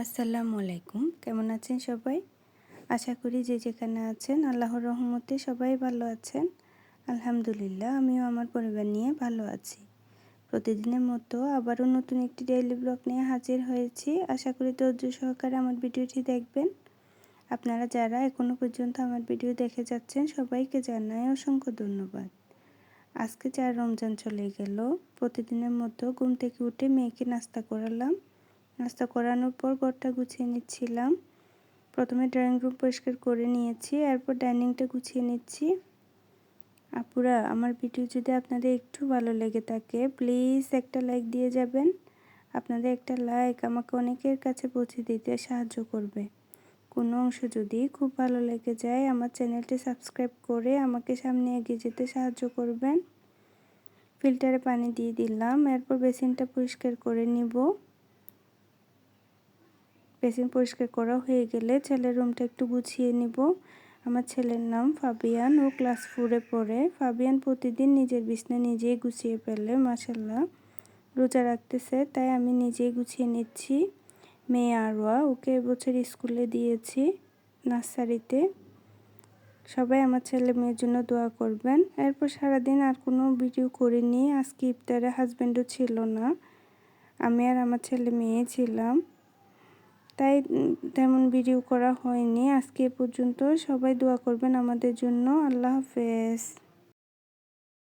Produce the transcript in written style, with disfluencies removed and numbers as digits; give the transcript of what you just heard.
আসসালামু আলাইকুম। কেমন আছেন সবাই? আশা করি যে যেখানে আছেন আল্লাহর রহমতে সবাই ভালো আছেন। আলহামদুলিল্লাহ আমিও আমার পরিবার নিয়ে ভালো আছি। প্রতিদিনের মতো আবারও নতুন একটি ডেইলি ব্লগ নিয়ে হাজির হয়েছি। আশা করি ধৈর্য সহকারে আমার ভিডিওটি দেখবেন। আপনারা যারা এখনও পর্যন্ত আমার ভিডিও দেখে যাচ্ছেন সবাইকে জানাই অসংখ্য ধন্যবাদ। আজকে 4 রমজান চলে গেল। প্রতিদিনের মতো ঘুম থেকে উঠে মেয়েকে নাস্তা করালাম। নাস্তা করানোর পর ঘরটা গুছিয়ে নিচ্ছিলাম। প্রথমে ড্রয়িং রুম পরিষ্কার করে নিয়েছি, এরপর ডাইনিংটা গুছিয়ে নিচ্ছি। আপুরা, আমার ভিডিও যদি আপনাদের একটু ভালো লেগে থাকে প্লিজ একটা লাইক দিয়ে যাবেন। আপনাদের একটা লাইক আমাকে অনেকের কাছে পৌঁছে দিতে সাহায্য করবে। কোনো অংশ যদি খুব ভালো লেগে যায় আমার চ্যানেলটি সাবস্ক্রাইব করে আমাকে সামনে এগিয়ে যেতে সাহায্য করবেন। ফিল্টারে পানি দিয়ে দিলাম, এরপর বেসিনটা পরিষ্কার করে নিব। বেসিন পরিষ্কার করা হয়ে গেলে ছেলের রুমটা একটু গুছিয়ে নিব। আমার ছেলের নাম ফাবিয়ান, ও ক্লাস 4-এ পড়ে। ফাবিয়ান প্রতিদিন নিজের বিছানা নিজেই গুছিয়ে ফেলে, মাশাআল্লাহ। রোজা রাখতেছে তাই আমি নিজেই গুছিয়ে নিচ্ছি। মেয়ে আরওয়া, ওকে এবছর স্কুলে দিয়েছি নার্সারিতে। সবাই আমার ছেলে মেয়ের জন্য দোয়া করবেন। এরপর সারাদিন আর কোনো ভিডিও করিনি। আজকে ইফতারে হাজব্যান্ডও ছিল না, আমি আর আমার ছেলে মেয়ে ছিলাম, তাই তেমন ভিডিও করা হয়নি। আজকে এ পর্যন্ত। সবাই দোয়া করবেন আমাদের জন্য। আল্লাহ হাফেজ।